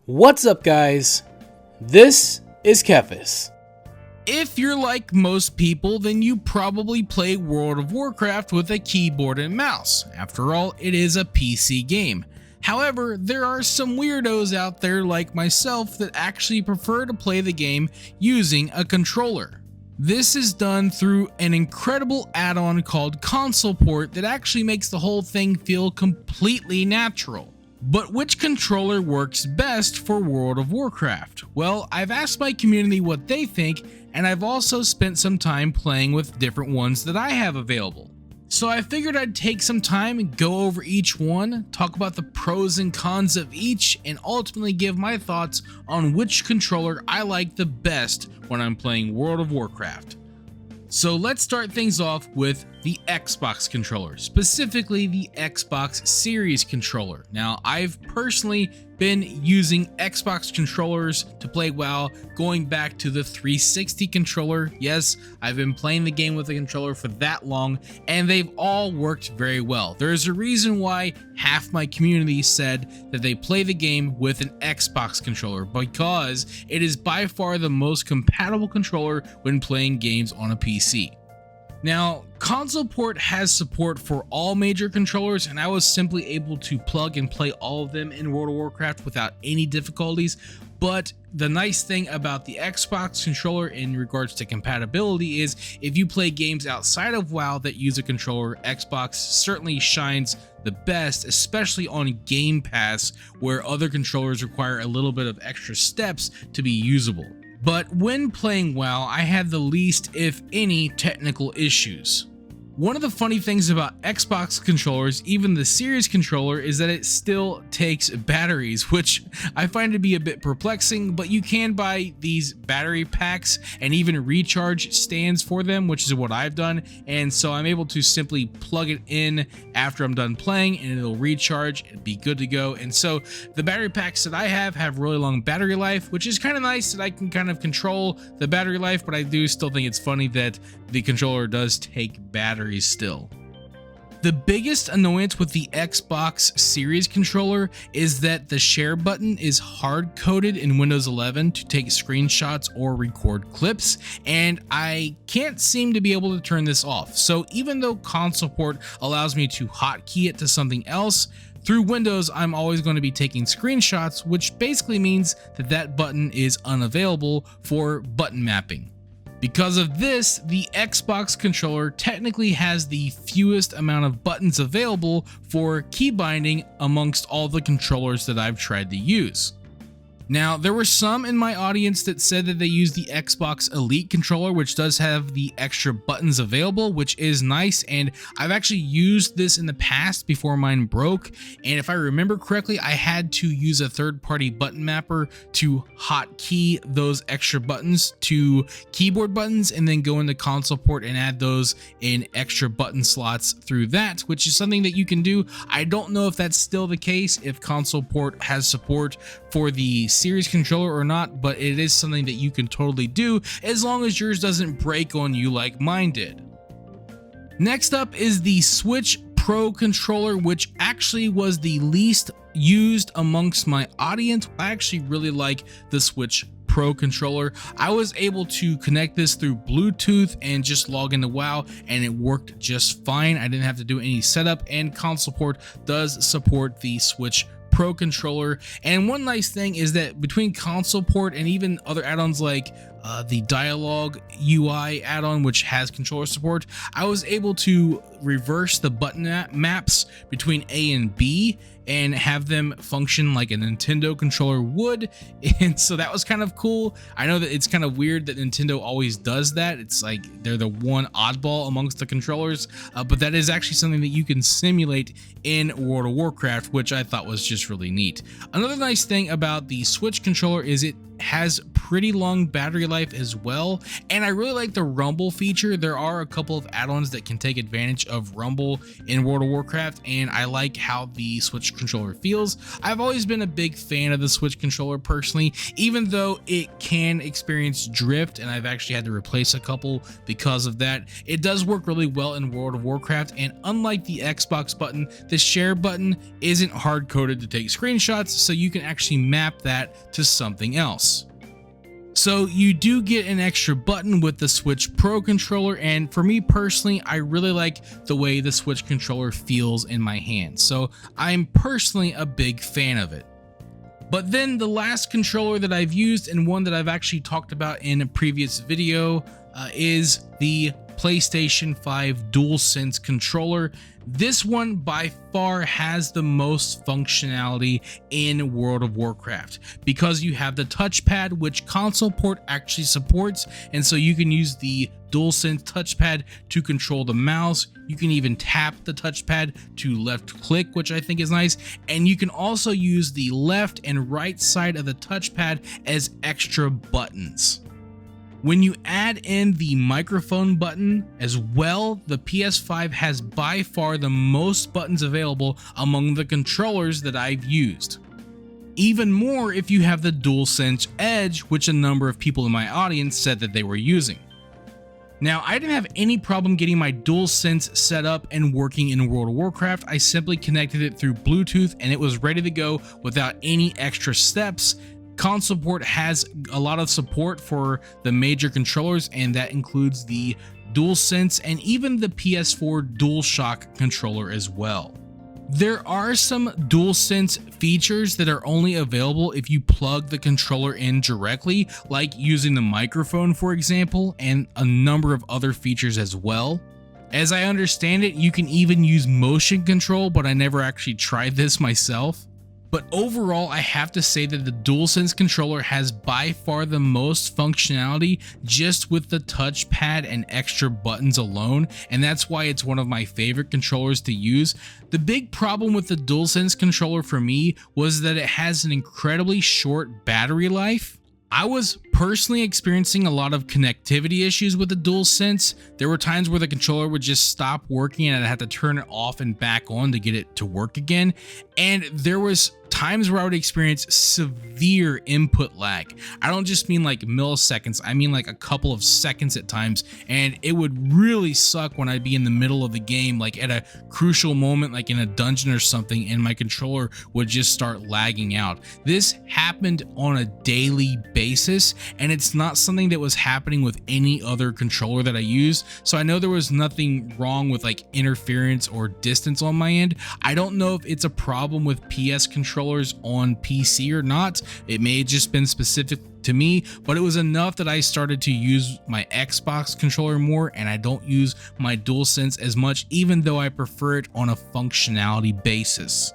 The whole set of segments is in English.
What's up, guys? This is Kephas. If you're like most people, then you probably play World of Warcraft with a keyboard and mouse. After all, it is a PC game. However, there are some weirdos out there like myself that actually prefer to play the game using a controller. This is done through an incredible add-on called Console Port that actually makes the whole thing feel completely natural. But which controller works best for World of Warcraft? Well, I've asked my community what they think, and I've also spent some time playing with different ones that I have available. So I figured I'd take some time and go over each one, talk about the pros and cons of each, and ultimately give my thoughts on which controller I like the best when I'm playing World of Warcraft. So let's start things off with the Xbox controller, specifically the Xbox Series controller. Now, I've personally been using Xbox controllers to play WoW going back to the 360 controller. Yes, I've been playing the game with the controller for that long, and they've all worked very well. There's a reason why half my community said that they play the game with an Xbox controller, because it is by far the most compatible controller when playing games on a PC. Now, Console Port has support for all major controllers, and I was simply able to plug and play all of them in World of Warcraft without any difficulties. But the nice thing about the Xbox controller in regards to compatibility is if you play games outside of WoW that use a controller, Xbox certainly shines the best, especially on Game Pass, where other controllers require a little bit of extra steps to be usable. But when playing WoW, I had the least, if any, technical issues. One of the funny things about Xbox controllers, even the Series controller, is that it still takes batteries, which I find to be a bit perplexing, but you can buy these battery packs and even recharge stands for them, which is what I've done, and so I'm able to simply plug it in after I'm done playing and it'll recharge and be good to go. And so the battery packs that I have really long battery life, which is kind of nice that I can kind of control the battery life, but I do still think it's funny that the controller does take batteries still. The biggest annoyance with the Xbox Series controller is that the share button is hard-coded in Windows 11 to take screenshots or record clips, and I can't seem to be able to turn this off. So even though Console Port allows me to hotkey it to something else, through Windows, I'm always going to be taking screenshots, which basically means that that button is unavailable for button mapping. Because of this, the Xbox controller technically has the fewest amount of buttons available for key binding amongst all the controllers that I've tried to use. Now, there were some in my audience that said that they use the Xbox Elite controller, which does have the extra buttons available, which is nice, and I've actually used this in the past before mine broke, and if I remember correctly, I had to use a third-party button mapper to hotkey those extra buttons to keyboard buttons, and then go into Console Port and add those in extra button slots through that, which is something that you can do. I don't know if that's still the case, if Console Port has support for the Series controller or not, but it is something that you can totally do as long as yours doesn't break on you like mine did. Next up is the Switch Pro controller, which actually was the least used amongst my audience. I actually really like the Switch Pro controller. I was able to connect this through Bluetooth and just log into WoW, and it worked just fine. I didn't have to do any setup, and Console Port does support the Switch Pro controller. And one nice thing is that between Console Port and even other add-ons like the Dialogue UI add-on, which has controller support, I was able to reverse the button maps between A and B and have them function like a Nintendo controller would, and so that was kind of cool. I know that it's kind of weird that Nintendo always does that. It's like they're the one oddball amongst the controllers, but that is actually something that you can simulate in World of Warcraft, which I thought was just really neat. Another nice thing about the Switch controller is it has pretty long battery life as well, and I really like the rumble feature. There are a couple of add-ons that can take advantage of rumble in World of Warcraft, and I like how the Switch controller feels. I've always been a big fan of the Switch controller personally, even though it can experience drift, and I've actually had to replace a couple because of that. It does work really well in World of Warcraft, and unlike the Xbox button, the share button isn't hard-coded to take screenshots, so you can actually map that to something else. So you do get an extra button with the Switch Pro controller, and for me personally, I really like the way the Switch controller feels in my hand, so I'm personally a big fan of it. But then the last controller that I've used, and one that I've actually talked about in a previous video, is the PlayStation 5 Dualsense controller. This one by far has the most functionality in World of Warcraft because you have the touchpad, which console port actually supports, and so you can use the DualSense touchpad to control the mouse. You can even tap the touchpad to left click, which I think is nice, and you can also use the left and right side of the touchpad as extra buttons. When you add in the microphone button as well, the PS5 has by far the most buttons available among the controllers that I've used. Even more if you have the DualSense Edge, which a number of people in my audience said that they were using. Now, I didn't have any problem getting my DualSense set up and working in World of Warcraft. I simply connected it through Bluetooth and it was ready to go without any extra steps. Console port has a lot of support for the major controllers, and that includes the DualSense and even the PS4 DualShock controller as well. There are some DualSense features that are only available if you plug the controller in directly, like using the microphone, for example, and a number of other features as well. As I understand it, you can even use motion control, but I never actually tried this myself. But overall, I have to say that the DualSense controller has by far the most functionality just with the touchpad and extra buttons alone, and that's why it's one of my favorite controllers to use. The big problem with the DualSense controller for me was that it has an incredibly short battery life. I was personally experiencing a lot of connectivity issues with the DualSense. There were times where the controller would just stop working and I'd have to turn it off and back on to get it to work again. And there was times where I would experience severe input lag. I don't just mean like milliseconds, I mean like a couple of seconds at times, and it would really suck when I'd be in the middle of the game, like at a crucial moment, like in a dungeon or something, and my controller would just start lagging out. This happened on a daily basis, and it's not something that was happening with any other controller that I use, so I know there was nothing wrong with like interference or distance on my end. I don't know if it's a problem with PS controllers on PC or not. It may have just been specific to me, but it was enough that I started to use my Xbox controller more, and I don't use my DualSense as much, even though I prefer it on a functionality basis.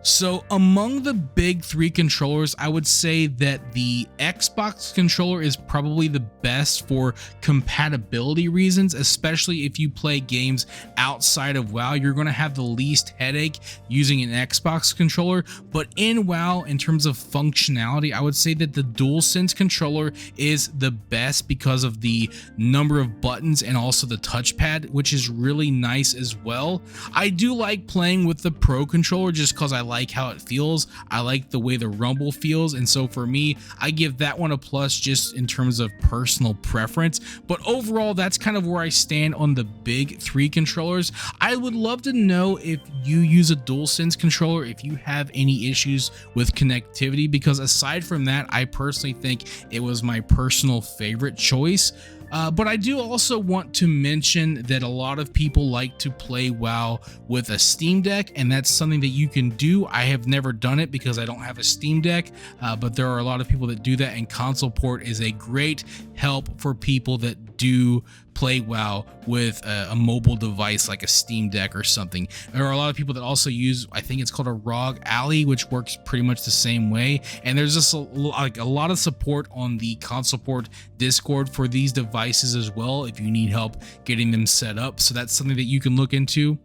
So among the big three controllers, I would say that the Xbox controller is probably the best for compatibility reasons, especially if you play games outside of WoW. You're going to have the least headache using an Xbox controller, but in WoW, in terms of functionality, I would say that the DualSense controller is the best because of the number of buttons and also the touchpad, which is really nice as well. I do like playing with the Pro controller just because I like how it feels. I like the way the rumble feels, and so for me, I give that one a plus just in terms of personal preference. But overall, that's kind of where I stand on the big three controllers. I would love to know if you use a DualSense controller, if you have any issues with connectivity, because aside from that, I personally think it was my personal favorite choice. But I do also want to mention that a lot of people like to play WoW with a Steam Deck, and that's something that you can do. I have never done it because I don't have a Steam Deck, but there are a lot of people that do that, and console port is a great help for people that do play WoW with a mobile device like a Steam Deck or something. There are a lot of people that also use, I think it's called a ROG Ally, which works pretty much the same way, and there's just a lot of support on the console port Discord for these devices as well if you need help getting them set up, so that's something that you can look into.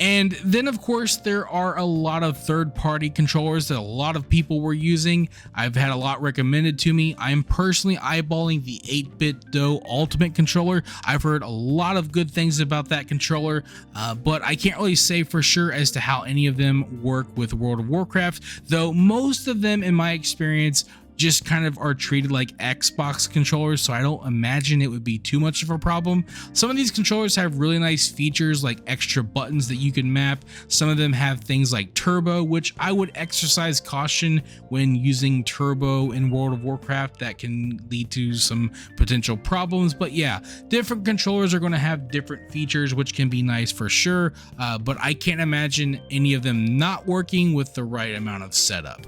And then of course there are a lot of third-party controllers that a lot of people were using. I've had a lot recommended to me. I'm personally eyeballing the 8BitDo Ultimate controller. I've heard a lot of good things about that controller, but I can't really say for sure as to how any of them work with World of Warcraft, though most of them in my experience just kind of are treated like Xbox controllers, so I don't imagine it would be too much of a problem. Some of these controllers have really nice features like extra buttons that you can map. Some of them have things like turbo, which I would exercise caution when using turbo in World of Warcraft. That can lead to some potential problems, but yeah, different controllers are going to have different features, which can be nice for sure, but I can't imagine any of them not working with the right amount of setup.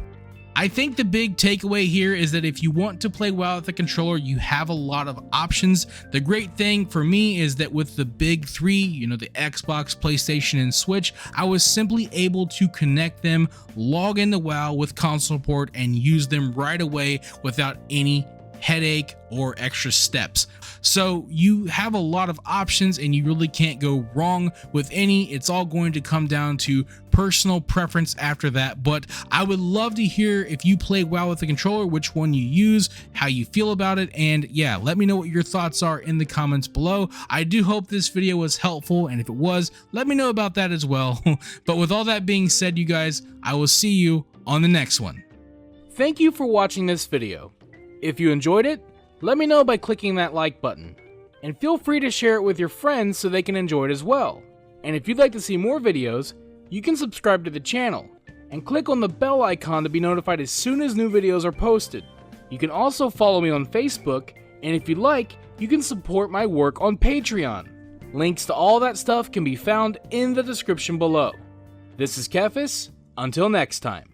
I think the big takeaway here is that if you want to play WoW with the controller, you have a lot of options. The great thing for me is that with the big three, you know, the Xbox, PlayStation, and Switch, I was simply able to connect them, log into WoW with console port, and use them right away without any headache or extra steps. So you have a lot of options and you really can't go wrong with any. It's all going to come down to personal preference after that, but I would love to hear if you play WoW with the controller, which one you use, how you feel about it, and yeah, let me know what your thoughts are in the comments below. I do hope this video was helpful, and if it was, let me know about that as well. But with all that being said, you guys, I will see you on the next one. Thank you for watching this video. If you enjoyed it, let me know by clicking that like button. And feel free to share it with your friends so they can enjoy it as well. And if you'd like to see more videos, you can subscribe to the channel and click on the bell icon to be notified as soon as new videos are posted. You can also follow me on Facebook, and if you'd like, you can support my work on Patreon. Links to all that stuff can be found in the description below. This is Kephas. Until next time.